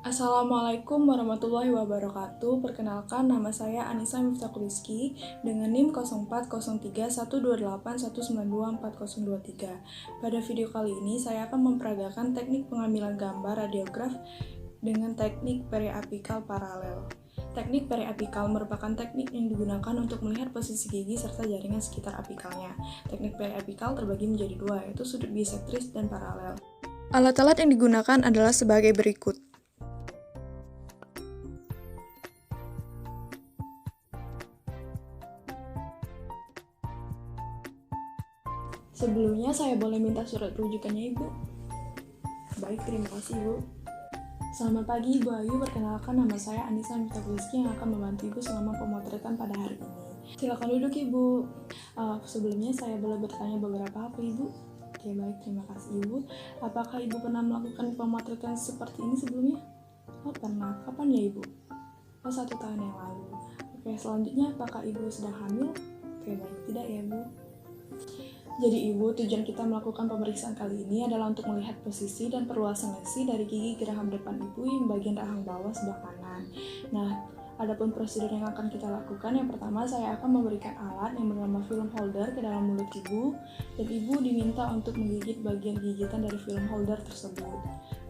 Assalamualaikum warahmatullahi wabarakatuh. Perkenalkan, nama saya Anissa Miftahul Rizky dengan NIM 04031281924023. Pada video kali ini, saya akan memperagakan teknik pengambilan gambar radiograf dengan teknik periapikal paralel. Teknik periapikal merupakan teknik yang digunakan untuk melihat posisi gigi serta jaringan sekitar apikalnya. Teknik periapikal terbagi menjadi dua, yaitu sudut bisektris dan paralel. Alat-alat yang digunakan adalah sebagai berikut. Sebelumnya saya boleh minta surat rujukannya Ibu? Baik, terima kasih Ibu. Selamat pagi Ibu Ayu, perkenalkan nama saya Anissa Miftahul Rizky yang akan membantu Ibu selama pemotretan pada hari ini. Silakan duduk Ibu. Sebelumnya saya boleh bertanya beberapa hal Ibu? Oke, baik, terima kasih Ibu. Apakah Ibu pernah melakukan pemotretan seperti ini sebelumnya? Oh, pernah. Kapan ya Ibu? Oh, 1 tahun yang lalu. Oke, selanjutnya apakah Ibu sedang hamil? Oke, baik, tidak ya Bu. Jadi Ibu, tujuan kita melakukan pemeriksaan kali ini adalah untuk melihat posisi dan perluasan lesi dari gigi geraham depan Ibu yang bagian rahang bawah sebelah kanan. Nah, adapun prosedur yang akan kita lakukan, yang pertama saya akan memberikan alat yang bernama film holder ke dalam mulut Ibu, dan Ibu diminta untuk menggigit bagian gigitan dari film holder tersebut.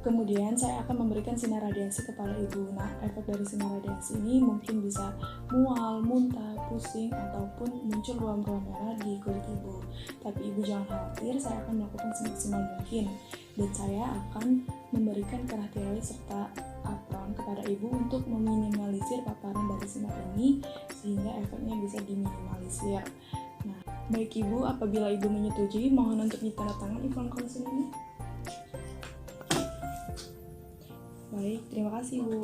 Kemudian saya akan memberikan sinar radiasi kepada Ibu. Nah, efek dari sinar radiasi ini mungkin bisa mual, muntah, pusing, ataupun muncul ruam-ruam merah di kulit Ibu. Tapi Ibu jangan khawatir, saya akan melakukan semaksimal mungkin. Dan saya akan memberikan kerah tiroid serta apron kepada Ibu untuk meminimalisir paparan dari sinar ini, sehingga efeknya bisa diminimalisir. Nah, baik Ibu, apabila Ibu menyetujui, mohon untuk ditandatangani form konsen ini. Baik, terima kasih Bu.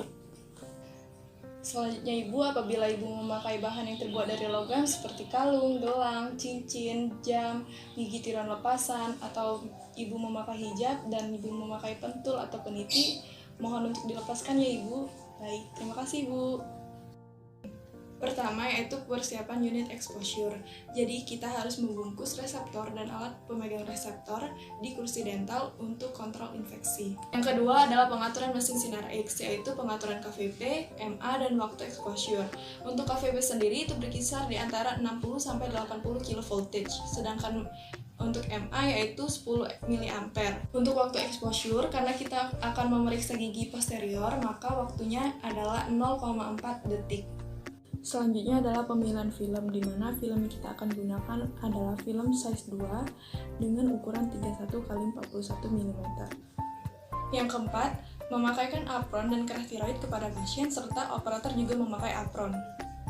Selanjutnya Ibu, apabila Ibu memakai bahan yang terbuat dari logam seperti kalung, gelang, cincin, jam, gigi tiron lepasan, atau Ibu memakai hijab dan Ibu memakai pentul atau peniti, mohon untuk dilepaskan ya Ibu. Baik, terima kasih Bu. Pertama yaitu persiapan unit exposure. Jadi kita harus membungkus reseptor dan alat pemegang reseptor di kursi dental untuk kontrol infeksi. Yang kedua adalah pengaturan mesin sinar X, yaitu pengaturan KVP, MA, dan waktu exposure. Untuk KVP sendiri itu berkisar di antara 60-80 kV voltage, sedangkan untuk MA yaitu 10 mA. Untuk waktu exposure, karena kita akan memeriksa gigi posterior, maka waktunya adalah 0,4 detik. Selanjutnya adalah pemilihan film, di mana film yang kita akan gunakan adalah film size 2 dengan ukuran 31x41 mm. Yang keempat, memakaikan apron dan kerah tiroid kepada pasien, serta operator juga memakai apron.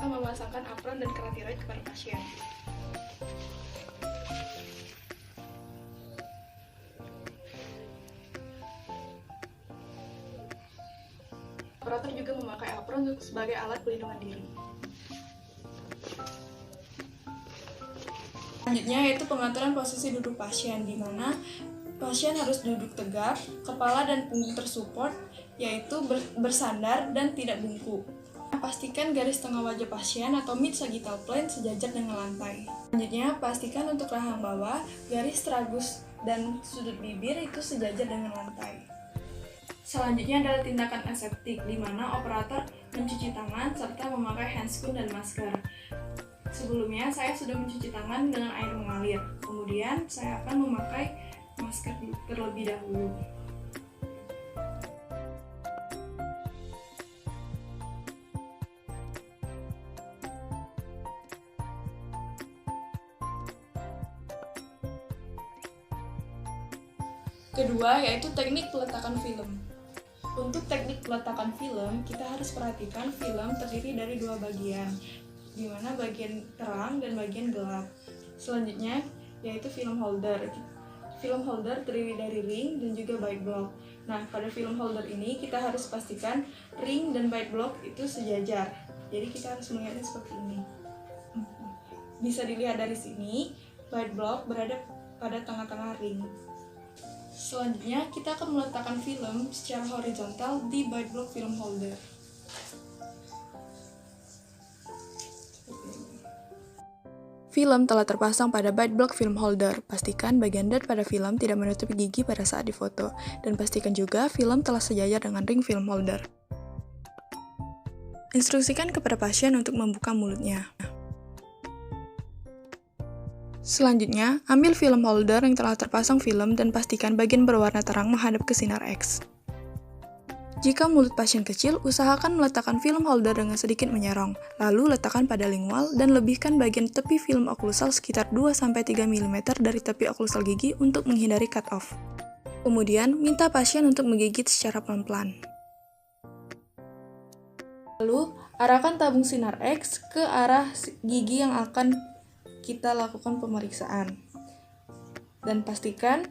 Memasangkan apron dan kerah tiroid kepada pasien. Operator juga memakai apron sebagai alat pelindungan diri. Selanjutnya yaitu pengaturan posisi duduk pasien, di mana pasien harus duduk tegak, kepala dan punggung tersupport, yaitu bersandar dan tidak bungkuk. Pastikan garis tengah wajah pasien atau mid sagittal plane sejajar dengan lantai. Selanjutnya, pastikan untuk rahang bawah, garis tragus dan sudut bibir itu sejajar dengan lantai. Selanjutnya adalah tindakan aseptik, di mana operator mencuci tangan serta memakai handscoon dan masker. Sebelumnya saya sudah mencuci tangan dengan air mengalir, kemudian saya akan memakai masker terlebih dahulu. Kedua yaitu teknik peletakan film. Untuk teknik peletakan film, kita harus perhatikan film terdiri dari dua bagian, di mana bagian terang dan bagian gelap. Selanjutnya yaitu film holder. Film holder terdiri dari ring dan juga bite block. Nah, pada film holder ini kita harus pastikan ring dan bite block itu sejajar. Jadi kita harus melihatnya seperti ini. Bisa dilihat dari sini, bite block berada pada tengah-tengah ring. Selanjutnya kita akan meletakkan film secara horizontal di bite block film holder. Film telah terpasang pada bite block film holder. Pastikan bagian dart pada film tidak menutupi gigi pada saat difoto. Dan pastikan juga film telah sejajar dengan ring film holder. Instruksikan kepada pasien untuk membuka mulutnya. Selanjutnya, ambil film holder yang telah terpasang film dan pastikan bagian berwarna terang menghadap ke sinar X. Jika mulut pasien kecil, usahakan meletakkan film holder dengan sedikit menyerong, lalu letakkan pada lingual dan lebihkan bagian tepi film oklusal sekitar 2-3 mm dari tepi oklusal gigi untuk menghindari cut off. Kemudian, minta pasien untuk menggigit secara pelan-pelan. Lalu, arahkan tabung sinar X ke arah gigi yang akan kita lakukan pemeriksaan. Dan pastikan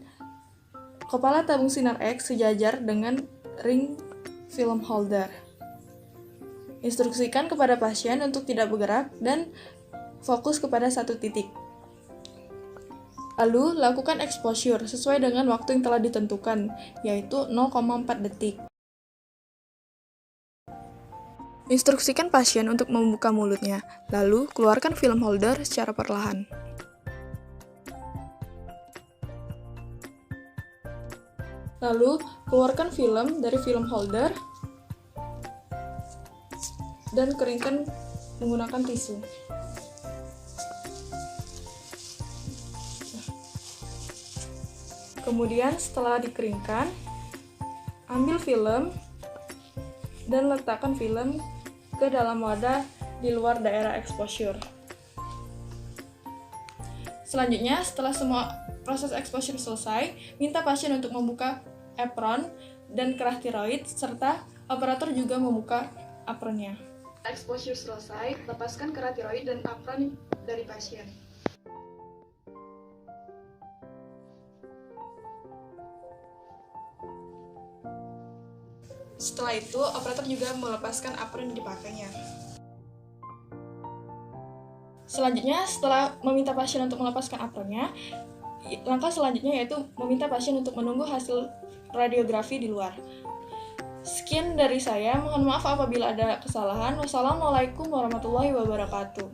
kepala tabung sinar X sejajar dengan ring film holder. Instruksikan kepada pasien untuk tidak bergerak dan fokus kepada satu titik. Lalu, lakukan exposure sesuai dengan waktu yang telah ditentukan, yaitu 0,4 detik. Instruksikan pasien untuk membuka mulutnya, lalu keluarkan film holder secara perlahan. Lalu, keluarkan film dari film holder dan keringkan menggunakan tisu. Kemudian, setelah dikeringkan, ambil film dan letakkan film ke dalam wadah di luar daerah exposure. Selanjutnya, setelah semua proses exposure selesai, minta pasien untuk membuka apron dan kerah tiroid, serta operator juga membuka apronnya. Exposure selesai, lepaskan kerah tiroid dan apron dari pasien. Setelah itu, operator juga melepaskan apron yang dipakainya. Selanjutnya, setelah meminta pasien untuk melepaskan apronnya, langkah selanjutnya yaitu meminta pasien untuk menunggu hasil radiografi di luar. Sekian dari saya, mohon maaf apabila ada kesalahan. Wassalamualaikum warahmatullahi wabarakatuh.